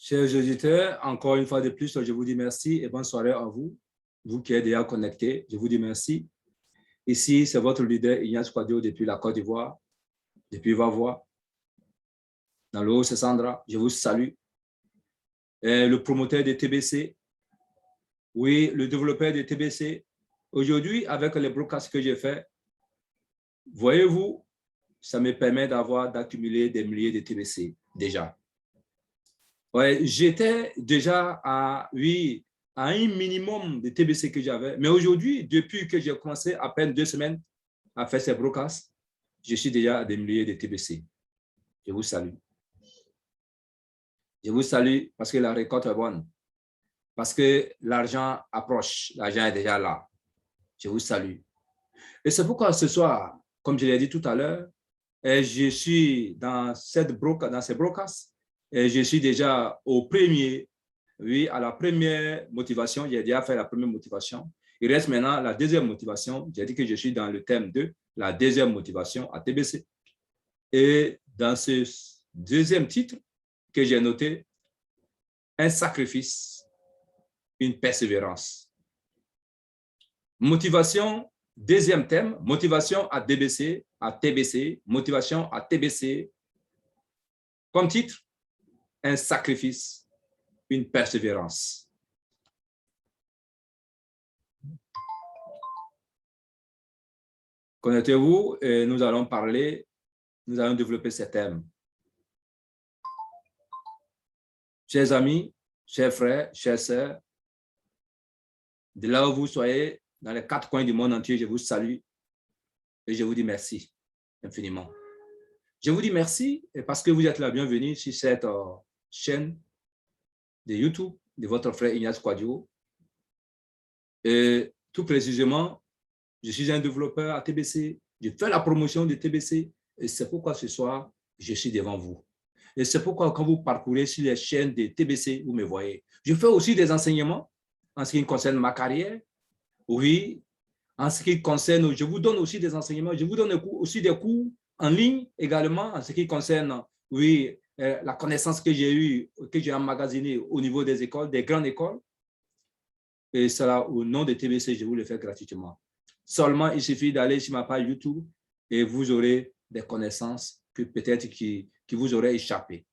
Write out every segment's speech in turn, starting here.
Chers auditeurs, encore une fois de plus, je vous dis merci et bonne soirée à vous. Vous qui êtes déjà connectés, je vous dis merci. Ici, c'est votre leader Ignace Quadio depuis la Côte d'Ivoire, depuis Vavois. Dans le haut, c'est Sandra. Je vous salue. Et le promoteur de TBC, oui, le développeur de TBC. Aujourd'hui, avec les broadcasts que j'ai fait, voyez-vous, ça me permet d'accumuler des milliers de TBC déjà. Ouais, j'étais déjà à un minimum de TBC que j'avais. Mais aujourd'hui, depuis que j'ai commencé à peine 2 semaines à faire ces broadcasts, je suis déjà à des milliers de TBC. Je vous salue. Je vous salue parce que la récolte est bonne. Parce que l'argent approche. L'argent est déjà là. Je vous salue. Et c'est pourquoi ce soir, comme je l'ai dit tout à l'heure, je suis dans ces broadcasts et je suis déjà au premier, oui, à la première motivation. J'ai déjà fait la première motivation. Il reste maintenant la deuxième motivation. J'ai dit que je suis dans le thème 2, la deuxième motivation à TBC. Et dans ce deuxième titre que j'ai noté, un sacrifice, une persévérance. Motivation, deuxième thème, motivation à TBC, motivation à TBC. Comme titre, un sacrifice, une persévérance. Connectez-vous et nous allons développer ces thèmes. Chers amis, chers frères, chères sœurs, de là où vous soyez, dans les 4 coins du monde entier, je vous salue et je vous dis merci infiniment. Je vous dis merci parce que vous êtes la bienvenue sur cette chaîne de YouTube de votre frère Ignace Quadio. Et tout précisément, je suis un développeur à TBC. Je fais la promotion de TBC et c'est pourquoi ce soir, je suis devant vous. Et c'est pourquoi quand vous parcourez sur les chaînes de TBC, vous me voyez. Je fais aussi des enseignements en ce qui concerne ma carrière. Oui, en ce qui concerne, je vous donne aussi des enseignements. Je vous donne aussi des cours en ligne également en ce qui concerne, oui, la connaissance que j'ai eue, que j'ai emmagasinée au niveau des écoles, des grandes écoles. Et cela au nom de TBC, je vous le fais gratuitement. Seulement, il suffit d'aller sur ma page YouTube et vous aurez des connaissances que peut-être qui vous auraient échappé.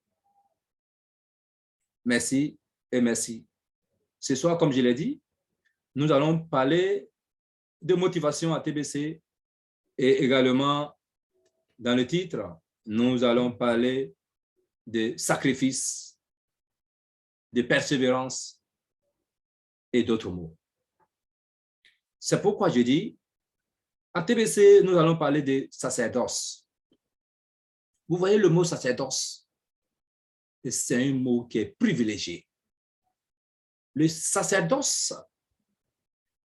Merci et merci. Ce soir, comme je l'ai dit, nous allons parler de motivation à TBC et également, dans le titre, nous allons parler de sacrifice, de persévérance et d'autres mots. C'est pourquoi je dis, à TBC, nous allons parler de sacerdoce. Vous voyez le mot sacerdoce, c'est un mot qui est privilégié. Le sacerdoce,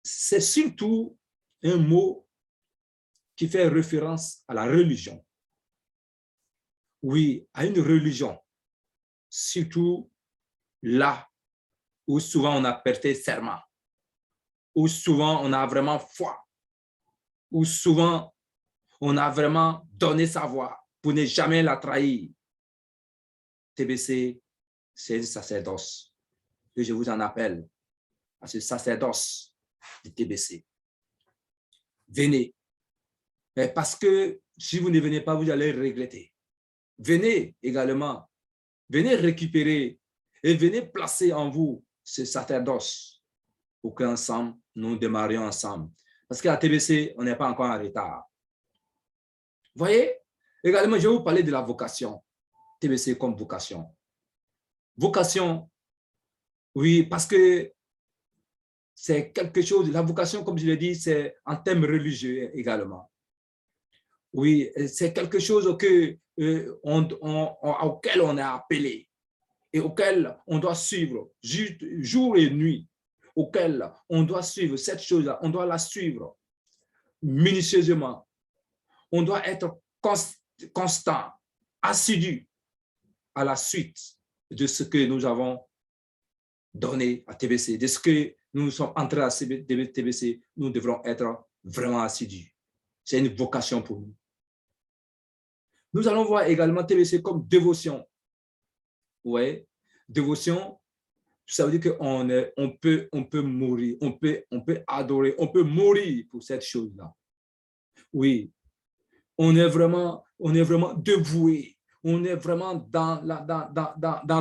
c'est surtout un mot qui fait référence à la religion. Oui, à une religion, surtout là où souvent on a prêté serment, où souvent on a vraiment foi, où souvent on a vraiment donné sa voix pour ne jamais la trahir. TBC, c'est un sacerdoce. Et je vous en appelle à ce sacerdoce de TBC. Venez. Parce que si vous ne venez pas, vous allez regretter. Venez également. Venez récupérer et venez placer en vous ce sacerdoce pour qu'ensemble, nous démarrions ensemble. Parce qu'à TBC, on n'est pas encore en retard. Voyez? Également, je vais vous parler de la vocation. TBC comme vocation. Vocation, oui, parce que c'est quelque chose, la vocation, comme je l'ai dit, c'est en termes religieux également. Oui, c'est quelque chose auquel on est appelé et auquel on doit suivre jour et nuit, auquel on doit suivre cette chose-là, on doit la suivre minutieusement. On doit être constant, assidu à la suite de ce que nous avons donné à TBC, de ce que nous sommes entrés à TBC, nous devrons être vraiment assidus. C'est une vocation pour nous. Nous allons voir également TBC comme dévotion. Ouais. dévotion, ça veut dire on peut mourir, on peut adorer, on peut mourir pour cette chose-là. Oui, on est vraiment dévoué, on est vraiment dans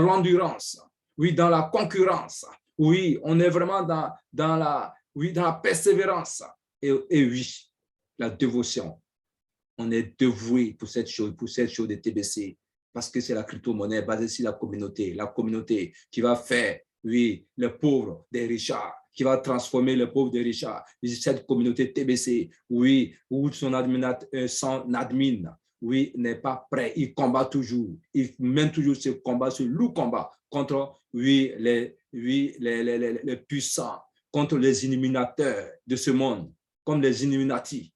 l'endurance, oui, dans la concurrence, oui, on est vraiment dans la persévérance. Et oui, la dévotion, on est dévoué pour cette chose de TBC, parce que c'est la crypto-monnaie basée sur la communauté qui va faire, oui, les pauvres des richards, qui va transformer les pauvres des richards. Cette communauté TBC, oui, où son admin, oui, n'est pas prêt, il combat toujours, il mène toujours ce combat, ce lourd combat contre, oui, les puissants, contre les illuminateurs de ce monde, comme les Illuminati,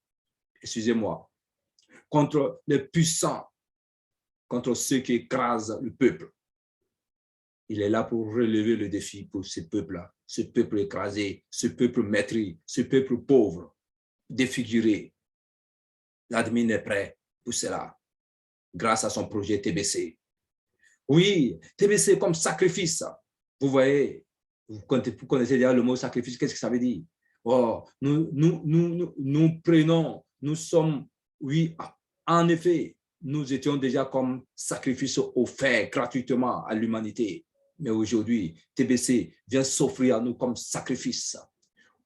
excusez-moi, contre les puissants, contre ceux qui écrasent le peuple. Il est là pour relever le défi pour ce peuple-là, ce peuple écrasé, ce peuple maîtris, ce peuple pauvre, défiguré. L'admin est prêt pour cela, grâce à son projet TBC. Oui, TBC comme sacrifice. Vous voyez, vous connaissez déjà le mot sacrifice, qu'est-ce que ça veut dire? Oh, nous prenons, nous sommes, oui, en effet, nous étions déjà comme sacrifice offert gratuitement à l'humanité. Mais aujourd'hui, TBC vient s'offrir à nous comme sacrifice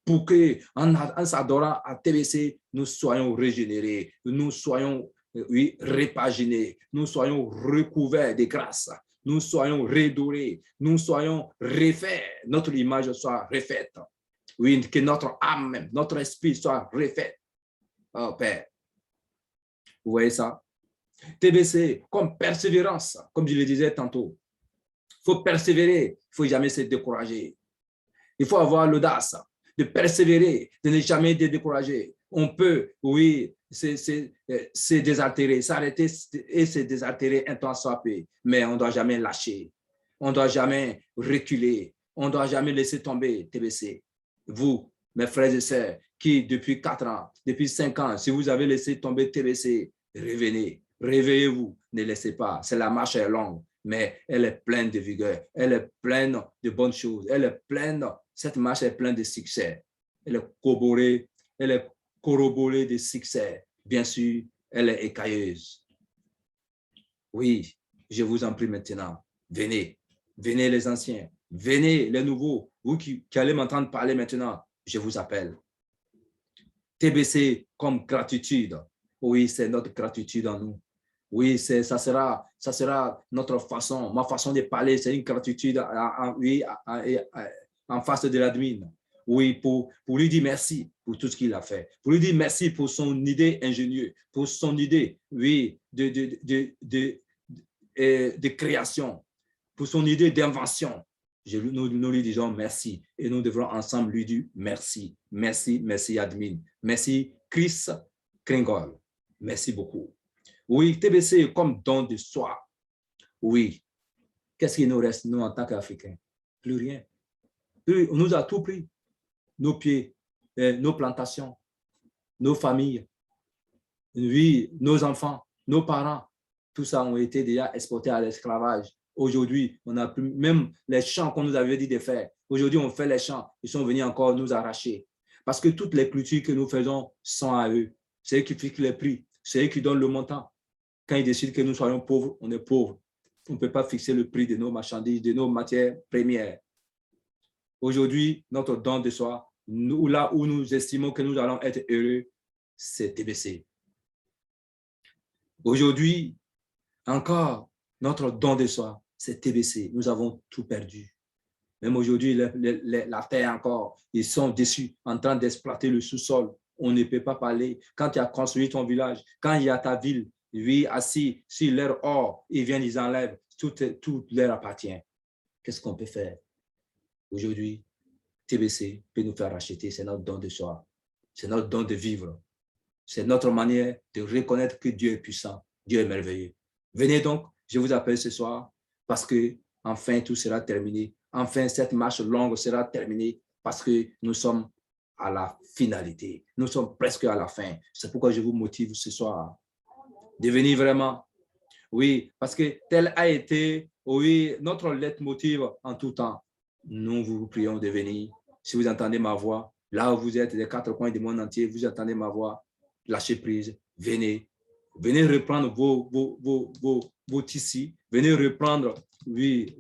pour qu'en s'adorant à TBC, nous soyons régénérés, nous soyons, oui, répaginés, nous soyons recouverts de grâce, nous soyons redorés, nous soyons refaits, notre image soit refaite. Oui, que notre âme même, notre esprit soit refait. Oh Père, vous voyez ça? TBC comme persévérance, comme je le disais tantôt. Il faut persévérer, il ne faut jamais se décourager. Il faut avoir l'audace de persévérer, de ne jamais se décourager. On peut, oui, se désaltérer, s'arrêter et se désaltérer un temps soit peu, mais on ne doit jamais lâcher. On ne doit jamais reculer. On ne doit jamais laisser tomber TBC. Vous, mes frères et sœurs, qui depuis 4 ans, depuis 5 ans, si vous avez laissé tomber TBC, revenez, réveillez-vous, ne laissez pas. C'est la marche est longue, mais elle est pleine de vigueur, elle est pleine de bonnes choses, cette marche est pleine de succès. Elle est corroborée de succès. Bien sûr, elle est écailleuse. Oui, je vous en prie maintenant, venez les anciens, venez les nouveaux, vous qui allez m'entendre parler maintenant, je vous appelle. TBC comme gratitude. Oui, c'est notre gratitude en nous. Oui, ça sera notre façon, ma façon de parler, c'est une gratitude en face de l'admin. Oui, pour lui dire merci pour tout ce qu'il a fait. Pour lui dire merci pour son idée ingénieuse, pour son idée, oui, de création, pour son idée d'invention. Nous lui disons merci et nous devrons ensemble lui dire merci. Merci admin. Merci Chris Kringle. Merci beaucoup. Oui, TBC comme don de soi. Oui. Qu'est-ce qu'il nous reste, nous, en tant qu'Africains? Plus rien. On nous a tout pris. Nos pieds, nos plantations, nos familles, oui, nos enfants, nos parents. Tout ça ont été déjà exportés à l'esclavage. Aujourd'hui, on a plus, même les champs qu'on nous avait dit de faire. Aujourd'hui, on fait les champs. Ils sont venus encore nous arracher. Parce que toutes les cultures que nous faisons sont à eux. C'est eux qui fixent les prix. C'est eux qui donnent le montant. Quand ils décident que nous soyons pauvres, on est pauvres. On ne peut pas fixer le prix de nos marchandises, de nos matières premières. Aujourd'hui, notre don de soi, là où nous estimons que nous allons être heureux, c'est TBC. Aujourd'hui, encore, notre don de soi, c'est TBC. Nous avons tout perdu. Même aujourd'hui, la terre encore, ils sont déçus, en train d'exploiter le sous-sol. On ne peut pas parler. Quand tu as construit ton village, quand il y a ta ville, oui, assis sur leur or, ils viennent, ils enlèvent, tout leur appartient. Qu'est-ce qu'on peut faire? Aujourd'hui, TBC peut nous faire racheter, c'est notre don de soi, c'est notre don de vivre, c'est notre manière de reconnaître que Dieu est puissant, Dieu est merveilleux. Venez donc, je vous appelle ce soir parce que enfin tout sera terminé, enfin cette marche longue sera terminée parce que nous sommes à la finalité, nous sommes presque à la fin. C'est pourquoi je vous motive ce soir de venir vraiment. Oui, parce que tel a été Oui, notre leitmotiv en tout temps. Nous vous prions de venir. Si vous entendez ma voix, là où vous êtes, des quatre coins du monde entier, vous entendez ma voix, lâchez prise, venez. Venez reprendre vos tissus. Venez reprendre, oui,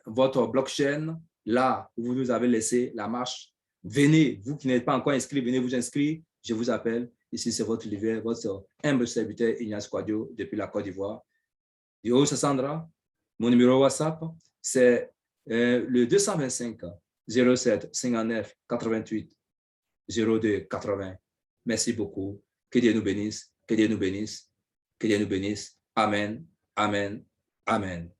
votre blockchain, là où vous nous avez laissé la marche. Venez, vous qui n'êtes pas encore inscrit, venez vous inscrire. Je vous appelle. Ici, c'est votre leader, votre humble serviteur Ignace Quadio depuis la Côte d'Ivoire. Yo, c'est Sandra. Mon numéro WhatsApp, c'est le 225 07 59 88 02 80. Merci beaucoup. Que Dieu nous bénisse. Que Dieu nous bénisse. Que Dieu nous bénisse. Amen. Amen. Amen.